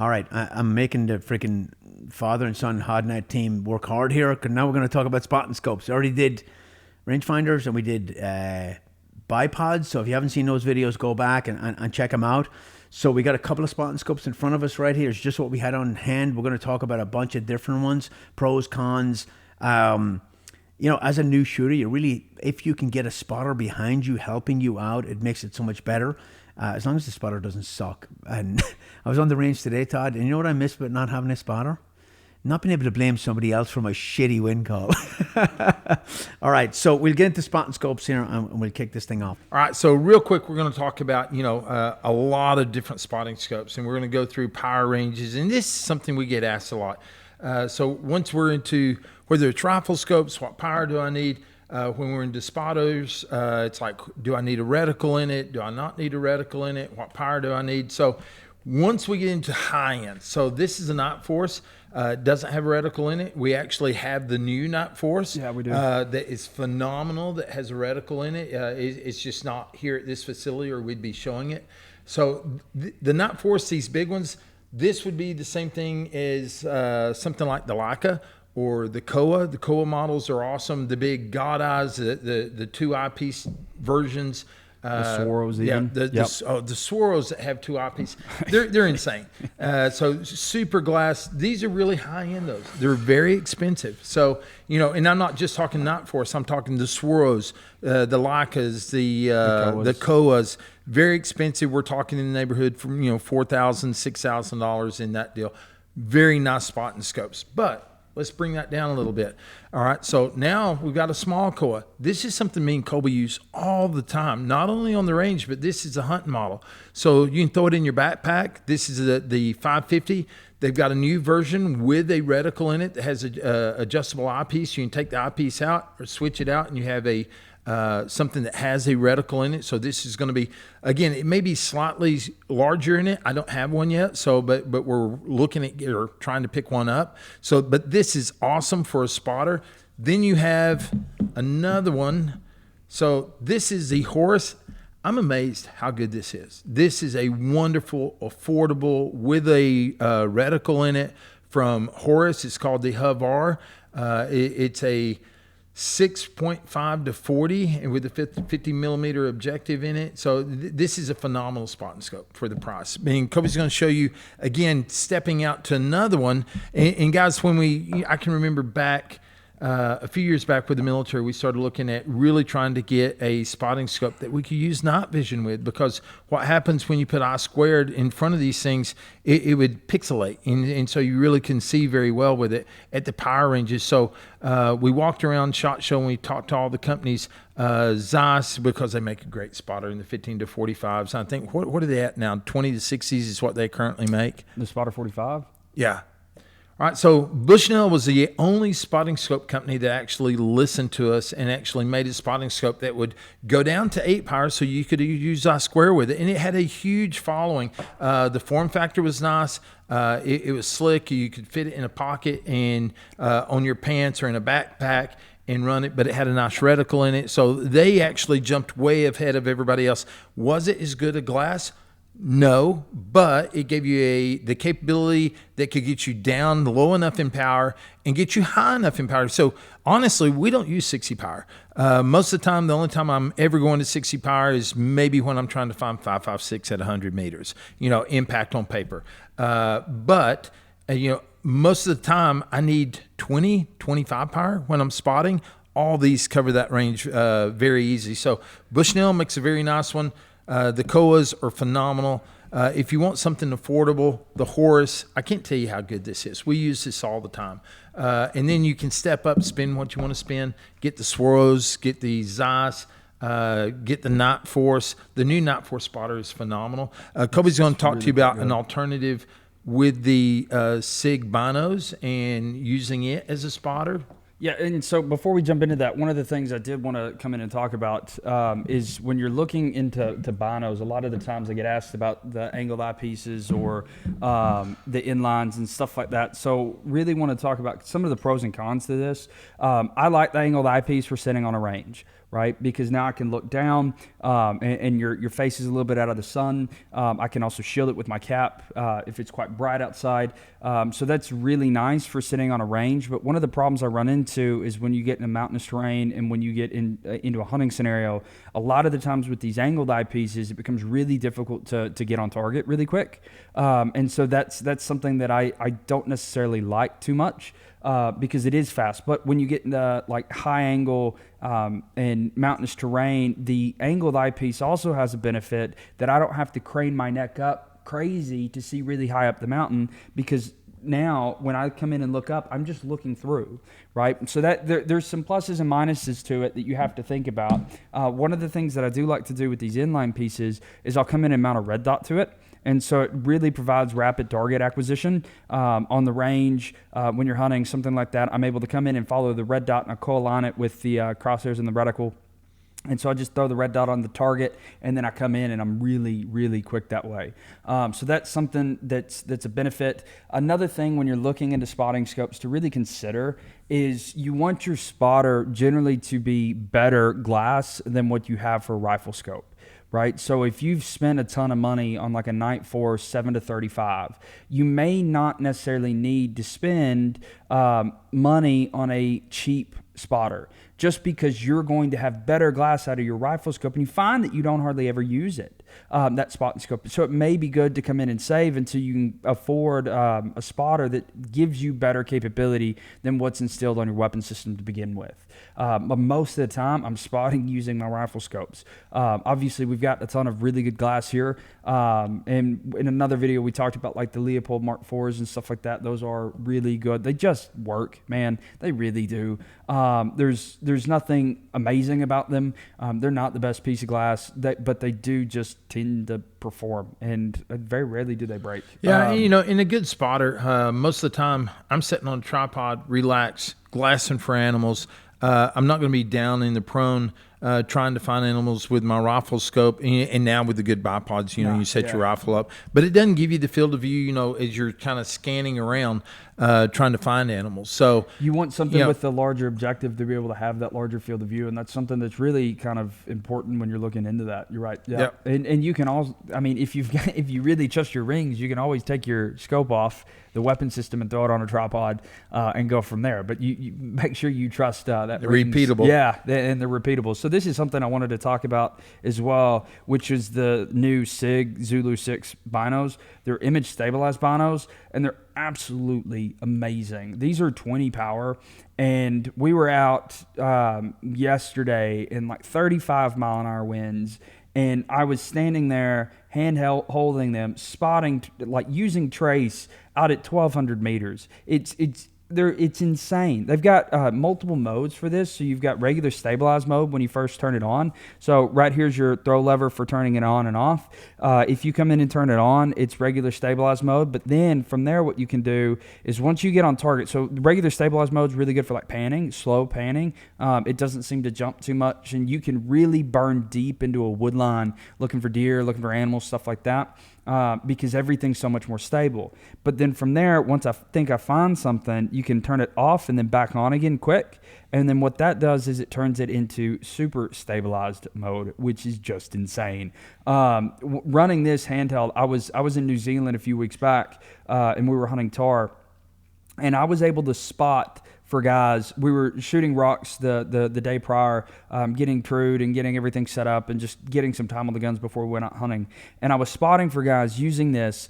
All right, I'm making the freaking father and son Hodnet team work hard here. 'Cause now we're going to talk about spotting scopes. I already did rangefinders and we did bipods. So if you haven't seen those videos, go back and check them out. So we got a couple of spotting scopes in front of us right here. It's just what we had on hand. We're going to talk about a bunch of different ones, pros, cons. As a new shooter, if you can get a spotter behind you helping you out, it makes it so much better. As long as the spotter doesn't suck. And I was on the range today, Todd, and you know what I missed about not having a spotter? Not being able to blame somebody else for my shitty wind call. All right, so we'll get into spotting scopes here, and we'll kick this thing off. All right, so real quick, we're going to talk about, a lot of different spotting scopes, and we're going to go through power ranges, and this is something we get asked a lot. So once we're into whether it's rifle scopes, what power do I need? When we're into spotters, it's like, do I need a reticle in it? Do I not need a reticle in it? What power do I need? So once we get into high end, so this is a Nightforce. It doesn't have a reticle in it. We actually have the new Nightforce. Yeah, we do. That is phenomenal, that has a reticle in it. It's just not here at this facility or we'd be showing it. So the Nightforce, these big ones, this would be the same thing as something like the Leica or the Kowa. The Kowa models are awesome. The big God Eyes, the two eyepiece versions. The Swaros even. Yeah, the Swaros that have two eyepiece, they're insane. So super glass. These are really high end. Those they're very expensive. So and I'm not just talking Nightforce. I'm talking the Swaros, the Leicas, the Kowas. Very expensive. We're talking in the neighborhood from $4,000, $6,000 in that deal. Very nice spotting scopes, but let's bring that down a little bit. All right, so now we've got a small Kowa. This is something me and Colby use all the time, not only on the range, but this is a hunting model. So you can throw it in your backpack. This is the 550. They've got a new version with a reticle in it that has a adjustable eyepiece. You can take the eyepiece out or switch it out, and you have a something that has a reticle in it. So this is going to be, again, it may be slightly larger in it. I don't have one yet. So, but we're looking at or trying to pick one up. So, but this is awesome for a spotter. Then you have another one. So this is the Horus. I'm amazed how good this is. This is a wonderful, affordable with a reticle in it from Horus. It's called the Havar. It's a 6.5 to 40 and with a 50 millimeter objective in it. So this is a phenomenal spotting scope for the price. Kobe's going to show you again, stepping out to another one. And guys, I can remember back a few years back with the military, we started looking at really trying to get a spotting scope that we could use night vision with, because what happens when you put I squared in front of these things, it would pixelate. And so you really can see very well with it at the power ranges. So we walked around SHOT Show and we talked to all the companies, Zeiss, because they make a great spotter in the 15 to 45s. I think, what are they at now? 20 to 60s is what they currently make. The Spotter 45? Yeah. All right, so Bushnell was the only spotting scope company that actually listened to us and actually made a spotting scope that would go down to 8 power, so you could use I square with it, and it had a huge following. The form factor was nice. It was slick. You could fit it in a pocket and on your pants or in a backpack and run it, but it had a nice reticle in it. So they actually jumped way ahead of everybody else. Was it as good a glass? No, but it gave you the capability that could get you down low enough in power and get you high enough in power. So honestly, we don't use 60 power. Most of the time, the only time I'm ever going to 60 power is maybe when I'm trying to find 5.56 at 100 meters, impact on paper. But most of the time I need 20, 25 power when I'm spotting. All these cover that range very easy. So Bushnell makes a very nice one. The Kowas are phenomenal. If you want something affordable, the Horus, I can't tell you how good this is. We use this all the time. And then you can step up, spend what you want to spend, get the Swaros, get the Zeiss, get the Nightforce. The new Nightforce spotter is phenomenal. Kobe's going to talk to you about an alternative with the SIG binos and using it as a spotter. Yeah, and so before we jump into that, one of the things I did want to come in and talk about is when you're looking into binos, a lot of the times I get asked about the angled eyepieces or the inlines and stuff like that. So really want to talk about some of the pros and cons to this. I like the angled eyepiece for sitting on a range. right? Because now I can look down, and your face is a little bit out of the sun. I can also shield it with my cap if it's quite bright outside. So that's really nice for sitting on a range. But one of the problems I run into is when you get in a mountainous terrain and when you get into a hunting scenario, a lot of the times with these angled eyepieces, it becomes really difficult to get on target really quick. And so that's something that I don't necessarily like too much. Because it is fast. But when you get into like high angle and mountainous terrain, the angled eyepiece also has a benefit that I don't have to crane my neck up crazy to see really high up the mountain, because now when I come in and look up, I'm just looking through, right? So that there's some pluses and minuses to it that you have to think about. One of the things that I do like to do with these inline pieces is I'll come in and mount a red dot to it. And so it really provides rapid target acquisition on the range. When you're hunting, something like that, I'm able to come in and follow the red dot and I co-align it with the crosshairs and the reticle. And so I just throw the red dot on the target, and then I come in and I'm really, really quick that way. So that's something that's a benefit. Another thing when you're looking into spotting scopes to really consider is you want your spotter generally to be better glass than what you have for a rifle scope. Right. So if you've spent a ton of money on like a Nightforce 7-35, you may not necessarily need to spend money on a cheap spotter, just because you're going to have better glass out of your rifle scope, and you find that you don't hardly ever use it, that spotting scope. So it may be good to come in and save until you can afford a spotter that gives you better capability than what's instilled on your weapon system to begin with. But most of the time, I'm spotting using my rifle scopes. Obviously, we've got a ton of really good glass here. And in another video, we talked about like the Leupold Mark IVs and stuff like that. Those are really good. They just work, man. They really do. There's nothing amazing about them. They're not the best piece of glass, but they do just tend to perform, and very rarely do they break. Yeah, in a good spotter, most of the time I'm sitting on a tripod, relaxed, glassing for animals. I'm not going to be down in the prone trying to find animals with my rifle scope, and now with the good bipods, you set your rifle up. But it doesn't give you the field of view, as you're kind of scanning around trying to find animals. So you want something with a larger objective to be able to have that larger field of view, and that's something that's really kind of important when you're looking into that. You're right. Yeah. Yep. And you can also, I mean, if you really trust your rings, you can always take your scope off the weapon system and throw it on a tripod and go from there. But you make sure you trust that repeatable. Yeah, and they're repeatable. So this is something I wanted to talk about as well, which is the new SIG Zulu 6 binos. They're image stabilized binos, and they're absolutely amazing. These are 20 power, and we were out yesterday in like 35 mile an hour winds, and I was standing there handheld holding them, spotting, like using trace out at 1,200 meters. It's insane. They've got multiple modes for this. So you've got regular stabilized mode when you first turn it on. So right here's your throw lever for turning it on and off. If you come in and turn it on, it's regular stabilized mode. But then from there, what you can do is once you get on target, so the regular stabilized mode is really good for like panning, slow panning. It doesn't seem to jump too much, and you can really burn deep into a wood line looking for deer, looking for animals, stuff like that. Because everything's so much more stable. But then from there, once I think I find something, you can turn it off and then back on again quick. And then what that does is it turns it into super stabilized mode, which is just insane. Running this handheld, I was in New Zealand a few weeks back, and we were hunting tahr, and I was able to spot for guys. We were shooting rocks the day prior, getting trued and getting everything set up and just getting some time on the guns before we went out hunting. And I was spotting for guys using this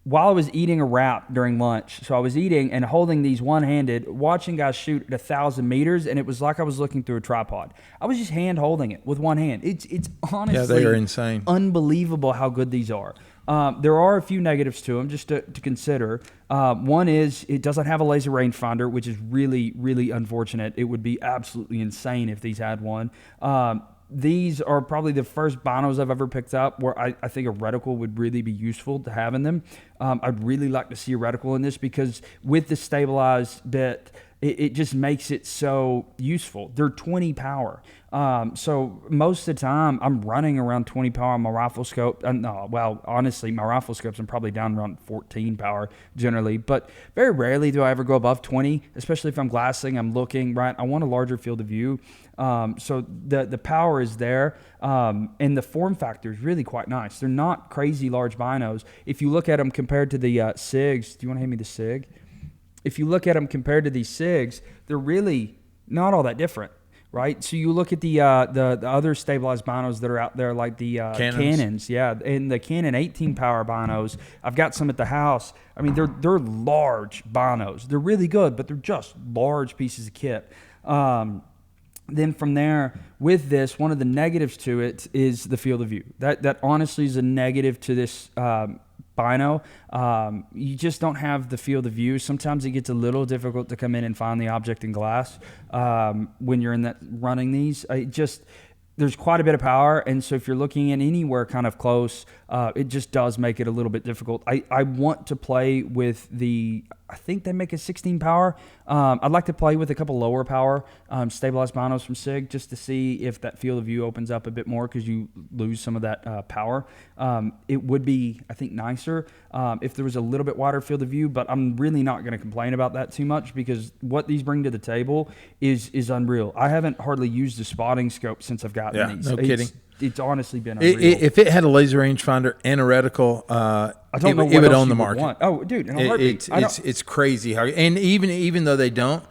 while I was eating a wrap during lunch. So I was eating and holding these one-handed, watching guys shoot at 1,000 meters, and it was like I was looking through a tripod. I was just hand holding it with one hand. It's honestly they are insane. Unbelievable how good these are. There are a few negatives to them just to consider. One is it doesn't have a laser rangefinder, which is really, really unfortunate. It would be absolutely insane if these had one. These are probably the first binos I've ever picked up where I think a reticle would really be useful to have in them. I'd really like to see a reticle in this because with the stabilized bit it just makes it so useful. They're 20 power. So most of the time I'm running around 20 power on my rifle scope. No, well, honestly, my rifle scopes, I'm probably down around 14 power generally, but very rarely do I ever go above 20, especially if I'm glassing, I'm looking, right? I want a larger field of view. So the power is there. And the form factor is really quite nice. They're not crazy large binos. If you look at them compared to the SIGs, do you want to hand me the SIG? If you look at them compared to these SIGs, they're really not all that different, right? So you look at the other stabilized binos that are out there, like the Canons, yeah, and the Canon 18 power binos. I've got some at the house. I mean, they're large binos. They're really good, but they're just large pieces of kit. Then from there, with this, one of the negatives to it is the field of view. That honestly is a negative to this bino. You just don't have the field of view. Sometimes it gets a little difficult to come in and find the object in glass when you're in that running these. There's quite a bit of power, and so if you're looking in anywhere kind of close, it just does make it a little bit difficult. I want to play with I think they make a 16 power. I'd like to play with a couple lower power stabilized binos from SIG just to see if that field of view opens up a bit more, because you lose some of that power. It would be, I think, nicer if there was a little bit wider field of view, but I'm really not going to complain about that too much, because what these bring to the table is unreal. I haven't hardly used a spotting scope since I've gotten these. No kidding. It's honestly been unreal. If it had a laser rangefinder and a reticle, I don't know what it would else own the you would market. want. Oh, dude, in a heartbeat. It's crazy how, and even though they don't,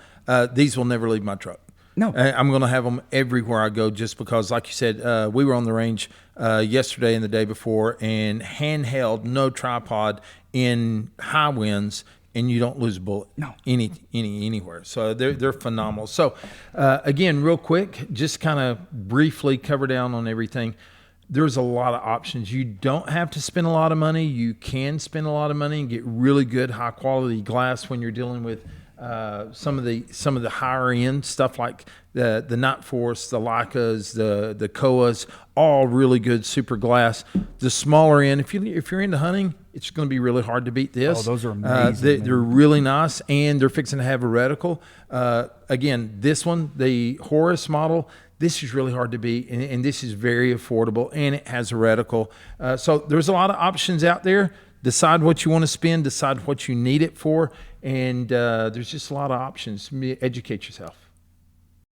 these will never leave my truck. No. I'm going to have them everywhere I go, just because, like you said, we were on the range yesterday and the day before, and handheld, no tripod, in high winds, and you don't lose a bullet anywhere. So they're phenomenal. So again, real quick, just kind of briefly cover down on everything. There's a lot of options. You don't have to spend a lot of money. You can spend a lot of money and get really good, high quality glass when you're dealing with some of the higher end stuff, like the Nightforce, the Leicas, the Kowas, all really good super glass. The smaller end, if you're into hunting, it's going to be really hard to beat this. Oh, those are amazing. They're really nice, and they're fixing to have a reticle. Again, this one, the Horus model, this is really hard to beat, and this is very affordable, and it has a reticle. So there's a lot of options out there. Decide what you want to spend, decide what you need it for, and there's just a lot of options. Educate yourself.